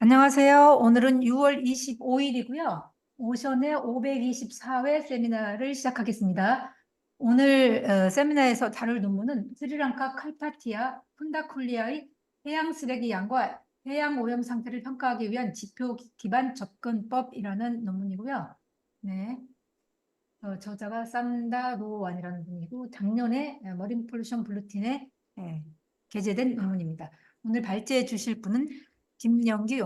안녕하세요. 오늘은 6월 25일이고요. 오션의 524회 세미나를 시작하겠습니다. 오늘 세미나에서 다룰 논문은 스리랑카 칼파티아 푼다쿨리아의 해양 쓰레기 양과 해양 오염 상태를 평가하기 위한 지표 기반 접근법이라는 논문이고요. 네, 저자가 산다 로완이라는 분이고 작년에 머린 폴루션 블루틴에 게재된 논문입니다. 오늘 발제해 주실 분은 김영규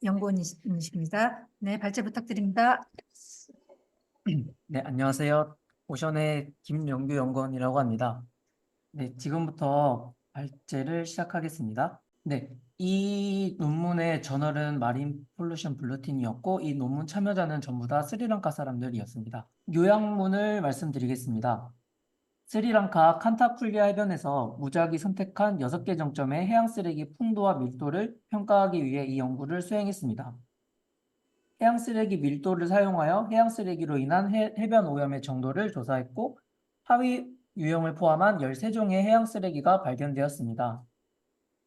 연구원이십니다. 네, 발제 부탁드립니다. 네, 안녕하세요. 오션의 김영규 연구원이라고 합니다. 네, 지금부터 발제를 시작하겠습니다. 네, 이 논문의 저널은 마린 폴루션 블루틴이었고, 이 논문 참여자는 전부 다 스리랑카 사람들이었습니다. 요약문을 말씀드리겠습니다. 스리랑카 칸타쿨리아 해변에서 무작위 선택한 6개 정점의 해양 쓰레기 풍도와 밀도를 평가하기 위해 이 연구를 수행했습니다. 해양 쓰레기 밀도를 사용하여 해양 쓰레기로 인한 해변 오염의 정도를 조사했고 하위 유형을 포함한 13종의 해양 쓰레기가 발견되었습니다.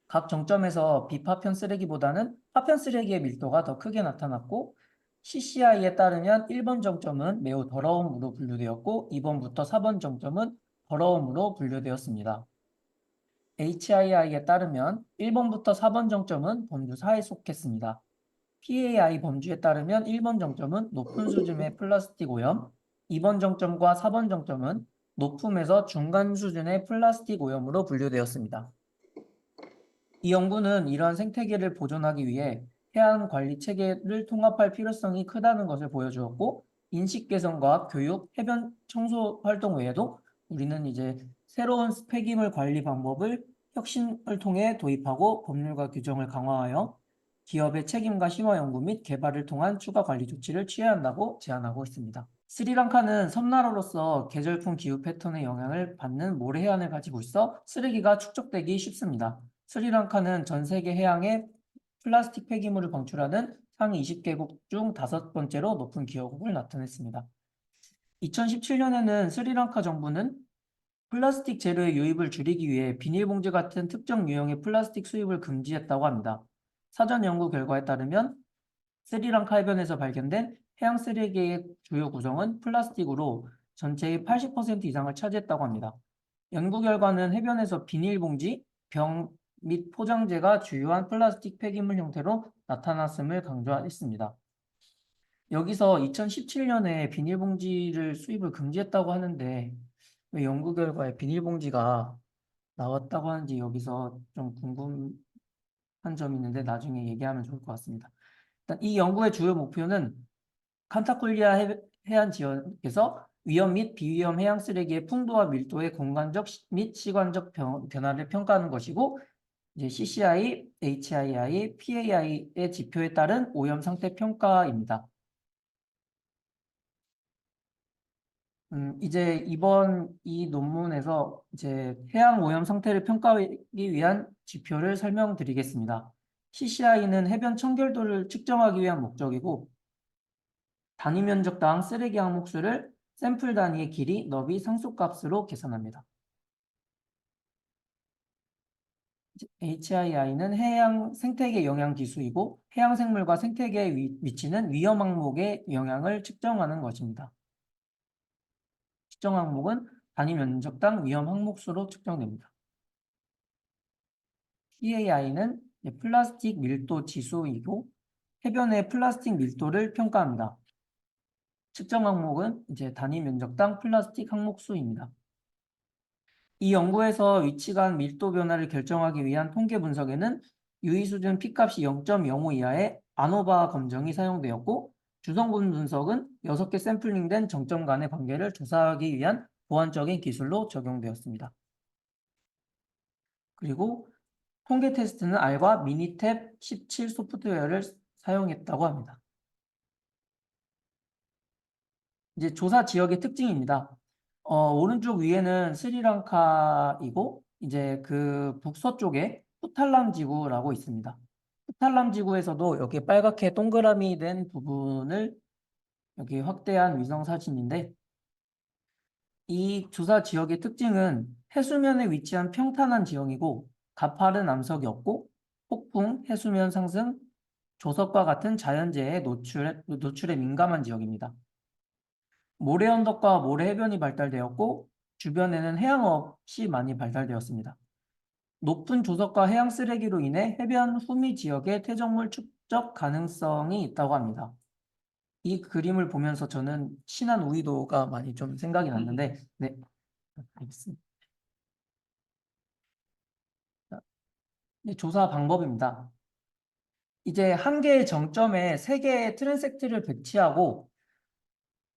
각 정점에서 비파편 쓰레기보다는 파편 쓰레기의 밀도가 더 크게 나타났고 CCI에 따르면 1번 정점은 매우 더러움으로 분류되었고 2번부터 4번 정점은 더러움으로 분류되었습니다. HII에 따르면 1번부터 4번 정점은 범주4에 속했습니다. PAI 범주에 따르면 1번 정점은 높은 수준의 플라스틱 오염, 2번 정점과 4번 정점은 높음에서 중간 수준의 플라스틱 오염으로 분류되었습니다. 이 연구는 이러한 생태계를 보존하기 위해 해안 관리 체계를 통합할 필요성이 크다는 것을 보여주었고, 인식 개선과 교육, 해변 청소 활동 외에도 우리는 이제 새로운 폐기물 관리 방법을 혁신을 통해 도입하고 법률과 규정을 강화하여 기업의 책임과 심화 연구 및 개발을 통한 추가 관리 조치를 취해야 한다고 제안하고 있습니다. 스리랑카는 섬나라로서 계절풍 기후 패턴의 영향을 받는 모래 해안을 가지고 있어 쓰레기가 축적되기 쉽습니다. 스리랑카는 전 세계 해양에 플라스틱 폐기물을 방출하는 상위 20개국 중 5번째로 높은 기여국을 나타냈습니다. 2017년에는 스리랑카 정부는 플라스틱 재료의 유입을 줄이기 위해 비닐봉지 같은 특정 유형의 플라스틱 수입을 금지했다고 합니다. 사전 연구 결과에 따르면 스리랑카 해변에서 발견된 해양 쓰레기의 주요 구성은 플라스틱으로 전체의 80% 이상을 차지했다고 합니다. 연구 결과는 해변에서 비닐봉지, 병 및 포장재가 주요한 플라스틱 폐기물 형태로 나타났음을 강조했습니다. 여기서 2017년에 비닐봉지를 수입을 금지했다고 하는데 왜 연구 결과에 비닐봉지가 나왔다고 하는지 여기서 좀 궁금한 점이 있는데 나중에 얘기하면 좋을 것 같습니다. 일단 이 연구의 주요 목표는 칸타콜리아 해안 지역에서 위험 및 비위험 해양 쓰레기의 풍도와 밀도의 공간적 및 시관적 변화를 평가하는 것이고 이제 CCI, HII, PAI의 지표에 따른 오염 상태 평가입니다. 이제 이번 이 논문에서 이제 해양 오염 상태를 평가하기 위한 지표를 설명드리겠습니다. CCI는 해변 청결도를 측정하기 위한 목적이고 단위 면적당 쓰레기 항목수를 샘플 단위의 길이, 너비, 상수값으로 계산합니다. HII는 해양 생태계 영향 지수이고 해양 생물과 생태계에 미치는 위험 항목의 영향을 측정하는 것입니다. 측정 항목은 단위 면적당 위험 항목수로 측정됩니다. PAI는 플라스틱 밀도 지수이고 해변의 플라스틱 밀도를 평가합니다. 측정 항목은 이제 단위 면적당 플라스틱 항목수입니다. 이 연구에서 위치간 밀도 변화를 결정하기 위한 통계 분석에는 유의 수준 P값이 0.05 이하의 아노바 검정이 사용되었고 주성분 분석은 6개 샘플링된 정점 간의 관계를 조사하기 위한 보완적인 기술로 적용되었습니다. 그리고 통계 테스트는 R과 미니탭 17 소프트웨어를 사용했다고 합니다. 이제 조사 지역의 특징입니다. 오른쪽 위에는 스리랑카이고 이제 그 북서쪽에 푸탈람 지구라고 있습니다. 푸탈람 지구에서도 여기 빨갛게 동그라미 된 부분을 여기 확대한 위성 사진인데 이 조사 지역의 특징은 해수면에 위치한 평탄한 지형이고 가파른 암석이 없고 폭풍, 해수면 상승, 조석과 같은 자연재해 노출에 민감한 지역입니다. 모래 언덕과 모래 해변이 발달되었고 주변에는 해양업이 많이 발달되었습니다. 높은 조석과 해양 쓰레기로 인해 해변 후미 지역의 퇴적물 축적 가능성이 있다고 합니다. 이 그림을 보면서 저는 신안 우이도가 많이 좀 생각이 났는데, 네, 알겠습니다. 네, 조사 방법입니다. 이제 한 개의 정점에 세 개의 트랜섹트를 배치하고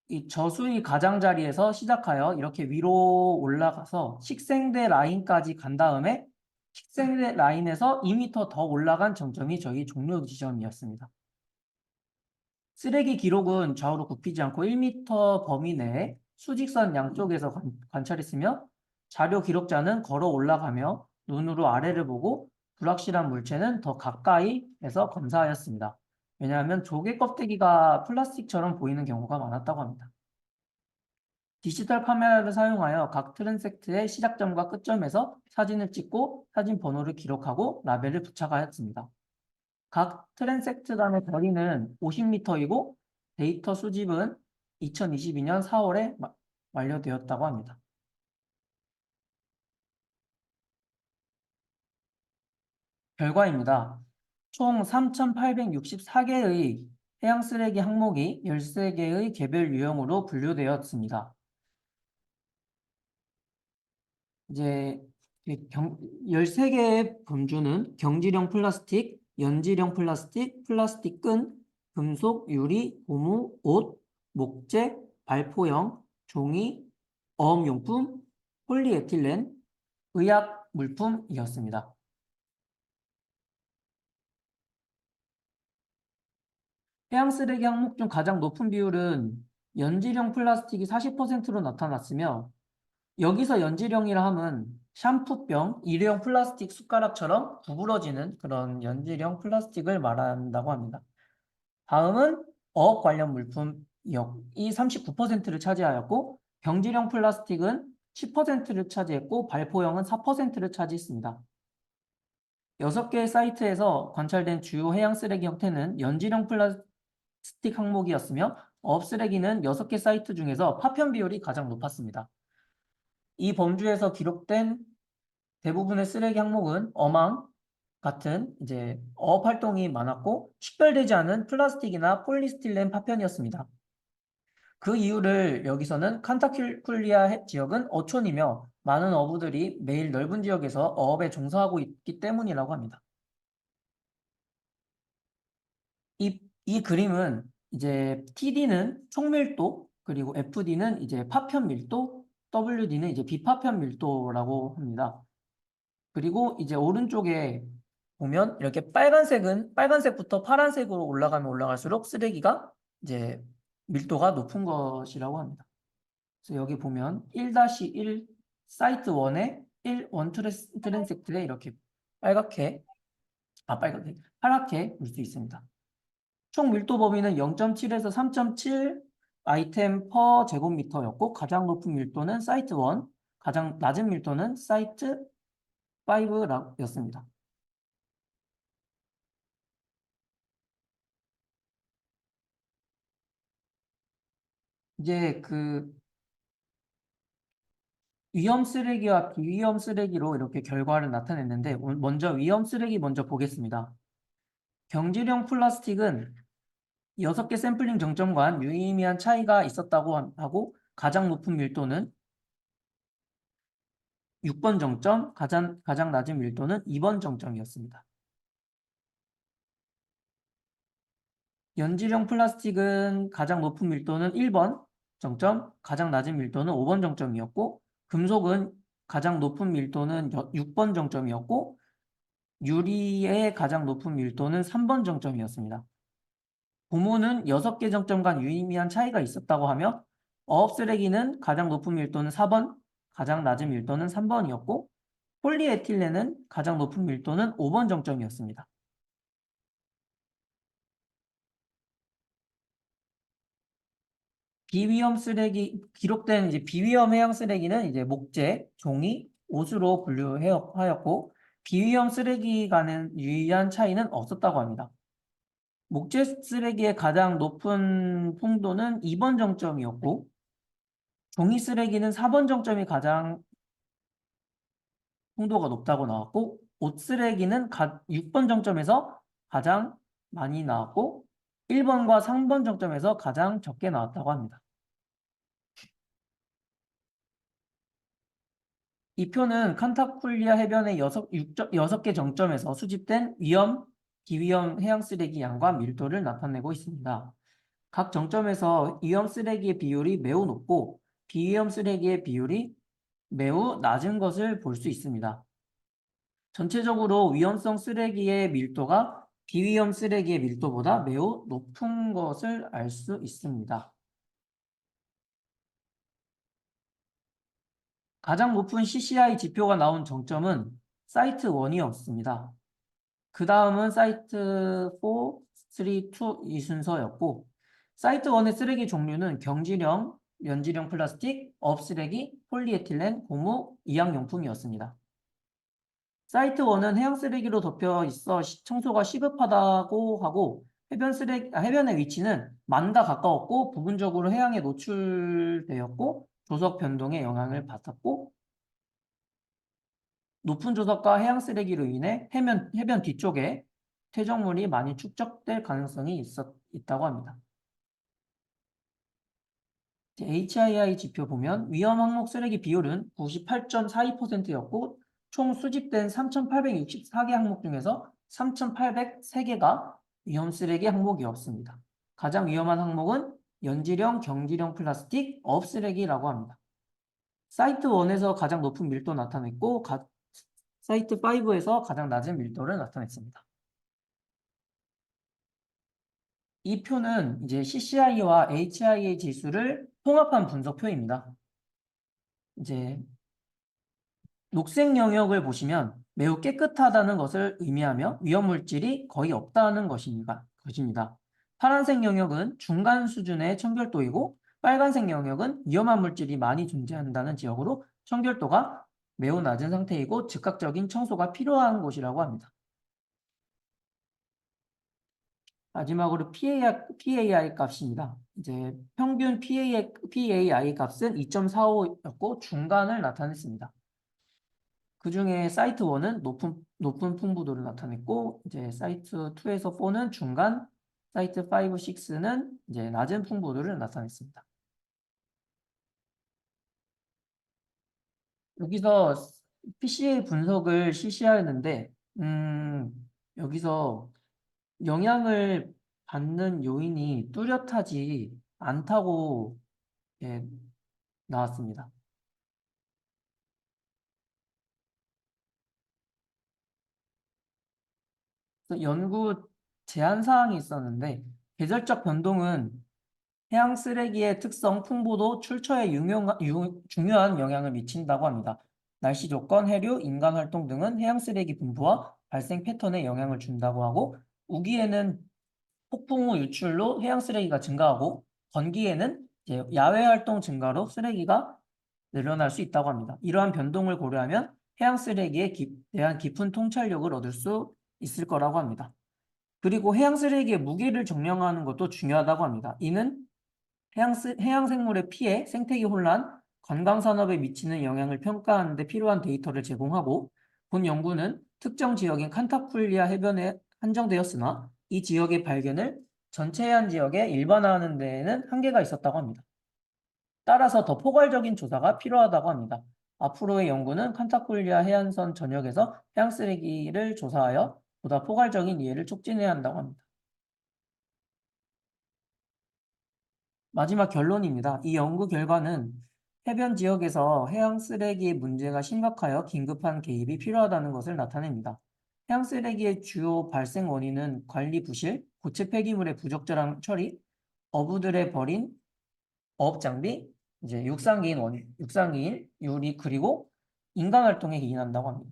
이 저수위 가장자리에서 시작하여 이렇게 위로 올라가서 식생대 라인까지 간 다음에 식생대 라인에서 2m 더 올라간 정점이 저희 종료 지점이었습니다. 쓰레기 기록은 좌우로 굽히지 않고 1m 범위 내에 수직선 양쪽에서 관찰했으며 자료 기록자는 걸어 올라가며 눈으로 아래를 보고 불확실한 물체는 더 가까이에서 검사하였습니다. 왜냐하면 조개 껍데기가 플라스틱처럼 보이는 경우가 많았다고 합니다. 디지털 카메라를 사용하여 각 트랜섹트의 시작점과 끝점에서 사진을 찍고 사진 번호를 기록하고 라벨을 부착하였습니다. 각 트랜섹트 간의 거리는 50m이고 데이터 수집은 2022년 4월에 완료되었다고 합니다. 결과입니다. 총 3,864개의 해양 쓰레기 항목이 13개의 개별 유형으로 분류되었습니다. 이제 13개의 범주는 경질형 플라스틱, 연질형 플라스틱, 플라스틱 끈, 금속, 유리, 고무, 옷, 목재, 발포형, 종이, 어업용품, 폴리에틸렌, 의약 물품이었습니다. 해양 쓰레기 항목 중 가장 높은 비율은 연질형 플라스틱이 40%로 나타났으며 여기서 연질형이라 함은 샴푸병, 일회용 플라스틱 숟가락처럼 구부러지는 그런 연질형 플라스틱을 말한다고 합니다. 다음은 어업 관련 물품이 39%를 차지하였고 경질형 플라스틱은 10%를 차지했고 발포형은 4%를 차지했습니다. 6개의 사이트에서 관찰된 주요 해양 쓰레기 형태는 연질형 플라스틱 항목이었으며 어업 쓰레기는 6개 사이트 중에서 파편 비율이 가장 높았습니다. 이 범주에서 기록된 대부분의 쓰레기 항목은 어망 같은 이제 어업 활동이 많았고 식별되지 않은 플라스틱이나 폴리스틸렌 파편이었습니다. 그 이유를 여기서는 칸타킬리아 지역은 어촌이며 많은 어부들이 매일 넓은 지역에서 어업에 종사하고 있기 때문이라고 합니다. 이 그림은 이제 TD는 총밀도, 그리고 FD는 이제 파편 밀도, WD는 이제 비파편 밀도라고 합니다. 그리고 이제 오른쪽에 보면 이렇게 빨간색부터 파란색으로 올라가면 올라갈수록 쓰레기가 이제 밀도가 높은 것이라고 합니다. 그래서 여기 보면 1-1 사이트 1에 1 트랜섹트에 이렇게 파랗게 볼 수 있습니다. 총 밀도 범위는 0.7에서 3.7 아이템 퍼 제곱미터였고 가장 높은 밀도는 사이트 1, 가장 낮은 밀도는 사이트 5였습니다. 이제 그 위험 쓰레기와 비위험 쓰레기로 이렇게 결과를 나타냈는데 먼저 위험 쓰레기 먼저 보겠습니다. 경질형 플라스틱은 6개 샘플링 정점 간 유의미한 차이가 있었다고 하고 가장 높은 밀도는 6번 정점, 가장 낮은 밀도는 2번 정점이었습니다. 연질형 플라스틱은 가장 높은 밀도는 1번 정점, 가장 낮은 밀도는 5번 정점이었고 금속은 가장 높은 밀도는 6번 정점이었고 유리의 가장 높은 밀도는 3번 정점이었습니다. 고무는 6개 정점 간 유의미한 차이가 있었다고 하며 어업 쓰레기는 가장 높은 밀도는 4번, 가장 낮은 밀도는 3번이었고 폴리에틸렌은 가장 높은 밀도는 5번 정점이었습니다. 기록된 이제 비위험 해양 쓰레기는 이제 목재, 종이, 옷으로 분류하였고 비위험 쓰레기 간의 유의한 차이는 없었다고 합니다. 목재 쓰레기의 가장 높은 풍도는 2번 정점이었고, 종이 쓰레기는 4번 정점이 가장 풍도가 높다고 나왔고, 옷 쓰레기는 6번 정점에서 가장 많이 나왔고, 1번과 3번 정점에서 가장 적게 나왔다고 합니다. 이 표는 칸타쿨리아 해변의 6개 정점에서 수집된 위험, 기위험 해양 쓰레기 양과 밀도를 나타내고 있습니다. 각 정점에서 위험 쓰레기의 비율이 매우 높고 비위험 쓰레기의 비율이 매우 낮은 것을 볼 수 있습니다. 전체적으로 위험성 쓰레기의 밀도가 비위험 쓰레기의 밀도보다 매우 높은 것을 알 수 있습니다. 가장 높은 CCI 지표가 나온 정점은 사이트 1이었습니다. 그 다음은 사이트 4, 3, 2 이 순서였고 사이트 1의 쓰레기 종류는 경질형, 연질형 플라스틱, 업쓰레기, 폴리에틸렌, 고무, 이학용품이었습니다. 사이트 1은 해양 쓰레기로 덮여 있어 청소가 시급하다고 하고 해변의 위치는 만과 가까웠고 부분적으로 해양에 노출되었고 조석 변동에 영향을 받았고 높은 조석과 해양 쓰레기로 인해 해변 뒤쪽에 퇴적물이 많이 축적될 가능성이 있다고 합니다. HII 지표 보면 위험 항목 쓰레기 비율은 98.42%였고 총 수집된 3,864개 항목 중에서 3,803개가 위험 쓰레기 항목이었습니다. 가장 위험한 항목은 연질형, 경질형 플라스틱, 업쓰레기라고 합니다. 사이트 1에서 가장 높은 밀도 나타냈고 사이트 5에서 가장 낮은 밀도를 나타냈습니다. 이 표는 이제 CCI와 HIA 지수를 통합한 분석표입니다. 이제 녹색 영역을 보시면 매우 깨끗하다는 것을 의미하며 위험 물질이 거의 없다는 것입니다. 파란색 영역은 중간 수준의 청결도이고 빨간색 영역은 위험한 물질이 많이 존재한다는 지역으로 청결도가 매우 낮은 상태이고 즉각적인 청소가 필요한 곳이라고 합니다. 마지막으로 PAI 값입니다. 이제 평균 PAI 값은 2.45였고 중간을 나타냈습니다. 그 중에 사이트 1은 높은 풍부도를 나타냈고, 이제 사이트 2에서 4는 중간, 사이트 5, 6는 이제 낮은 풍부도를 나타냈습니다. 여기서 PCA 분석을 실시하였는데, 여기서 영향을 받는 요인이 뚜렷하지 않다고 예, 나왔습니다. 그래서 연구 제한 사항이 있었는데 계절적 변동은 해양 쓰레기의 특성, 풍부도, 출처에 중요한 영향을 미친다고 합니다. 날씨 조건, 해류, 인간 활동 등은 해양 쓰레기 분포와 발생 패턴에 영향을 준다고 하고 우기에는 폭풍 후 유출로 해양 쓰레기가 증가하고 건기에는 이제 야외 활동 증가로 쓰레기가 늘어날 수 있다고 합니다. 이러한 변동을 고려하면 해양 쓰레기에 대한 깊은 통찰력을 얻을 수 있을 거라고 합니다. 그리고 해양 쓰레기의 무게를 정량하는 것도 중요하다고 합니다. 이는 해양 생물의 피해, 생태계 혼란, 관광 산업에 미치는 영향을 평가하는 데 필요한 데이터를 제공하고 본 연구는 특정 지역인 칸타쿨리아 해변에 한정되었으나 이 지역의 발견을 전체 해안 지역에 일반화하는 데에는 한계가 있었다고 합니다. 따라서 더 포괄적인 조사가 필요하다고 합니다. 앞으로의 연구는 칸타쿨리아 해안선 전역에서 해양 쓰레기를 조사하여 보다 포괄적인 이해를 촉진해야 한다고 합니다. 마지막 결론입니다. 이 연구 결과는 해변 지역에서 해양 쓰레기의 문제가 심각하여 긴급한 개입이 필요하다는 것을 나타냅니다. 해양 쓰레기의 주요 발생 원인은 관리 부실, 고체 폐기물의 부적절한 처리, 어부들의 버린 어업 장비, 이제 육상기인, 유리 그리고 인간 활동에 기인한다고 합니다.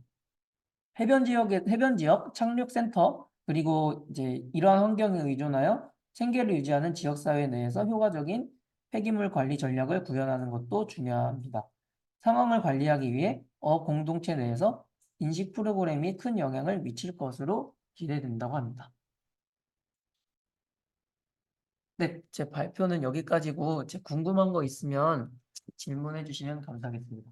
해변 지역 착륙센터 그리고 이제 이러한 환경에 의존하여 생계를 유지하는 지역사회 내에서 효과적인 폐기물 관리 전략을 구현하는 것도 중요합니다. 상황을 관리하기 위해 공동체 내에서 인식 프로그램이 큰 영향을 미칠 것으로 기대된다고 합니다. 네, 제 발표는 여기까지고, 궁금한 거 있으면 질문해 주시면 감사하겠습니다.